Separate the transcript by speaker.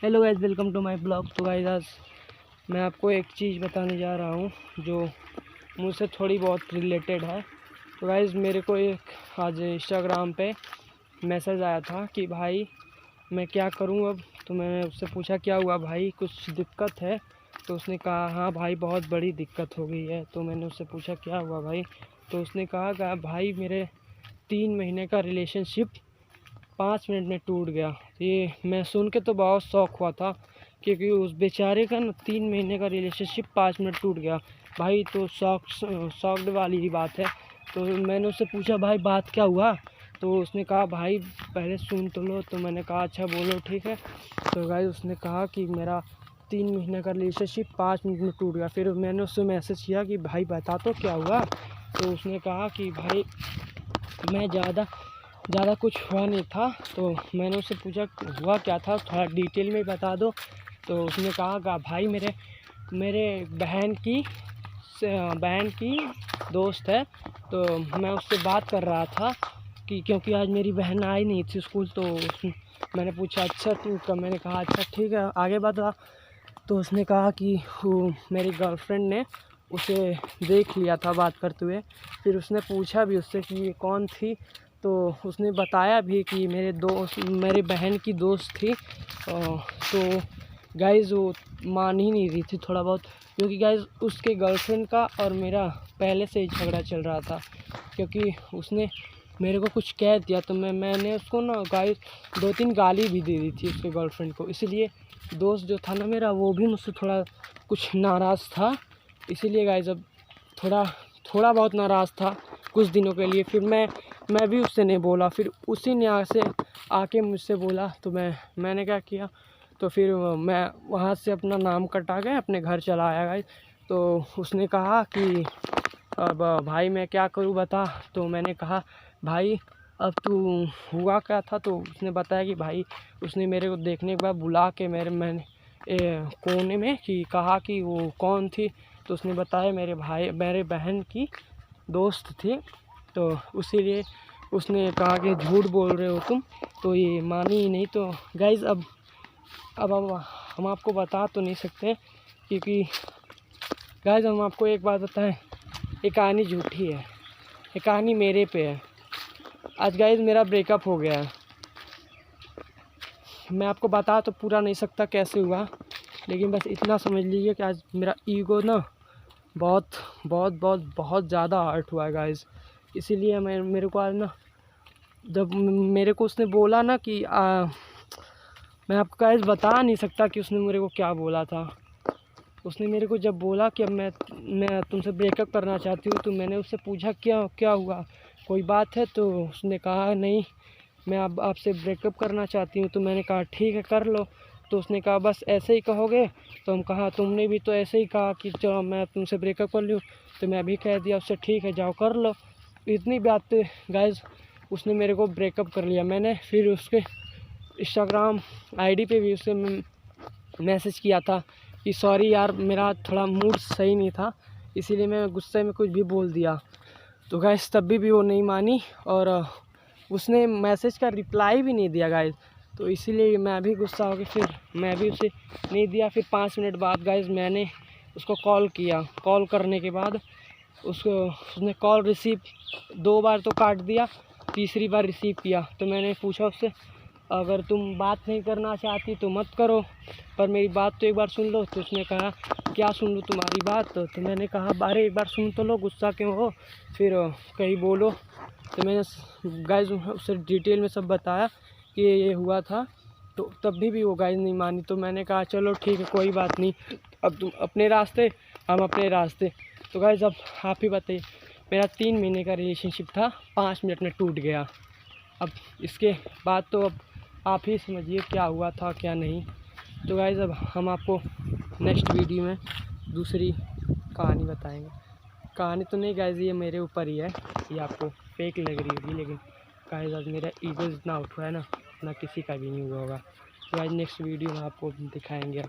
Speaker 1: Hello guys, welcome to my blog. तो guys आज मैं आपको एक चीज़ बताने जा रहा हूँ जो मुझसे थोड़ी बहुत रिलेटेड है। तो गाइस मेरे को एक आज इंस्टाग्राम पे मैसेज आया था कि भाई मैं क्या करूँ अब। तो मैंने उससे पूछा क्या हुआ भाई, कुछ दिक्कत है? तो उसने कहा हाँ भाई बहुत बड़ी दिक्कत हो गई है। तो मैंने उससे पूछा क्या हुआ भाई? तो उसने कहा भाई मेरे 3 महीने का रिलेशनशिप 5 मिनट में टूट गया। ये मैं सुन के तो बहुत शौक हुआ था, क्योंकि उस बेचारे का ना 3 महीने का रिलेशनशिप 5 मिनट टूट गया भाई। तो शॉक्ड वाली ही बात है। तो मैंने उससे पूछा भाई बात क्या हुआ? तो उसने कहा भाई पहले सुन तो लो। तो मैंने कहा अच्छा बोलो ठीक है। तो भाई उसने कहा कि मेरा 3 महीने का रिलेशनशिप 5 मिनट में टूट गया। फिर मैंने उससे मैसेज किया कि भाई बता तो क्या हुआ? तो उसने कहा कि भाई मैं ज़्यादा कुछ हुआ नहीं था। तो मैंने उससे पूछा हुआ क्या था, थोड़ा डिटेल में बता दो। तो उसने कहा भाई मेरे बहन की दोस्त है। तो मैं उससे बात कर रहा था कि क्योंकि आज मेरी बहन आई नहीं थी स्कूल। तो मैंने पूछा अच्छा तू कब? मैंने कहा अच्छा ठीक है आगे बता। तो उसने कहा कि वो मेरी गर्लफ्रेंड ने उसे देख लिया था बात करते हुए। फिर उसने पूछा भी उससे कि ये कौन थी। तो उसने बताया भी कि मेरी बहन की दोस्त थी। तो गाइज़ वो मान ही नहीं रही थी थोड़ा बहुत, क्योंकि गाइज़ उसके गर्लफ्रेंड का और मेरा पहले से ही झगड़ा चल रहा था। क्योंकि उसने मेरे को कुछ कह दिया तो मैंने उसको ना गाइज़ 2-3 गाली भी दे दी थी उसके गर्लफ्रेंड को। इसीलिए दोस्त जो था ना मेरा, वो भी मुझसे थोड़ा कुछ नाराज़ था। इसीलिए गाइज़ अब थोड़ा बहुत नाराज़ था कुछ दिनों के लिए। फिर मैं भी उससे नहीं बोला। फिर उसी ने आके मुझसे बोला। तो मैंने क्या किया, तो फिर मैं वहाँ से अपना नाम कटा के अपने घर चला आया गाइज़। तो उसने कहा कि अब भाई मैं क्या करूँ बता। तो मैंने कहा भाई अब तू हुआ क्या था? तो उसने बताया कि भाई उसने मेरे को देखने के बाद बुला के मैंने कोने में कि कहा कि वो कौन थी। तो उसने बताया मेरे बहन की दोस्त थी। तो इसीलिए उसने कहा कि झूठ बोल रहे हो तुम। तो ये मानी ही नहीं। तो गाइज़ अब हम आपको बता तो नहीं सकते, क्योंकि गाइज़ हम आपको एक बात बताएं, ये कहानी झूठी है, ये कहानी मेरे पे है। आज गाइज़ मेरा ब्रेकअप हो गया है। मैं आपको बता तो पूरा नहीं सकता कैसे हुआ, लेकिन बस इतना समझ लीजिए कि आज मेरा ईगो ना बहुत बहुत बहुत बहुत ज़्यादा हर्ट हुआ है गाइज़। इसीलिए मेरे को आज ना, जब मेरे को उसने बोला ना कि मैं आपको गाइज़ बता नहीं सकता कि उसने मेरे को क्या बोला था। उसने मेरे को जब बोला कि अब मैं तुमसे ब्रेकअप करना चाहती हूँ, तो मैंने उससे पूछा क्या हुआ, कोई बात है? तो उसने कहा नहीं मैं अब आपसे ब्रेकअप करना चाहती हूँ। तो मैंने कहा ठीक है कर लो। तो उसने कहा बस ऐसे ही कहोगे? तो हम कहा तुमने भी तो ऐसे ही कहा कि चलो मैं तुमसे ब्रेकअप कर लूँ। तो मैं भी कह दिया उससे ठीक है जाओ कर लो। इतनी बात पे गाइज़ उसने मेरे को ब्रेकअप कर लिया। मैंने फिर उसके इंस्टाग्राम आईडी पे भी उससे मैसेज किया था कि सॉरी यार मेरा थोड़ा मूड सही नहीं था, इसीलिए मैं गुस्से में कुछ भी बोल दिया। तो गाइस तब भी वो नहीं मानी और उसने मैसेज का रिप्लाई भी नहीं दिया गाइस। तो इसीलिए मैं भी गुस्सा हो गया, फिर मैं भी उसे नहीं दिया। फिर 5 मिनट बाद गाइस मैंने उसको कॉल किया। कॉल करने के बाद उसने कॉल रिसीव 2 बार तो काट दिया, तीसरी बार रिसीव किया। तो मैंने पूछा उससे अगर तुम बात नहीं करना चाहती तो मत करो, पर मेरी बात तो एक बार सुन लो। तो उसने कहा क्या सुन लूँ तुम्हारी बात? तो मैंने कहा बारे एक बार सुन तो लो, गुस्सा क्यों हो, फिर कहीं बोलो। तो मैंने गाइज़ उससे डिटेल में सब बताया कि ये हुआ था। तो तब भी वो गाइज़ नहीं मानी। तो मैंने कहा चलो ठीक है कोई बात नहीं, अब तुम अपने रास्ते हम अपने रास्ते। तो गाइज़ अब आप ही बताइए, मेरा 3 महीने का रिलेशनशिप था, 5 मिनट में टूट गया। अब इसके बाद तो अब आप ही समझिए क्या हुआ था क्या नहीं। तो गाइज़ अब हम आपको नेक्स्ट वीडियो में दूसरी कहानी बताएंगे। कहानी तो नहीं गाइज़, ये मेरे ऊपर ही है, ये आपको फेक लग रही होगी, लेकिन गाइज़ आज मेरा ईगो जितना उठा है ना, उतना किसी का भी नहीं हुआ होगा। तो गाइज़ नेक्स्ट वीडियो में आपको दिखाएंगे।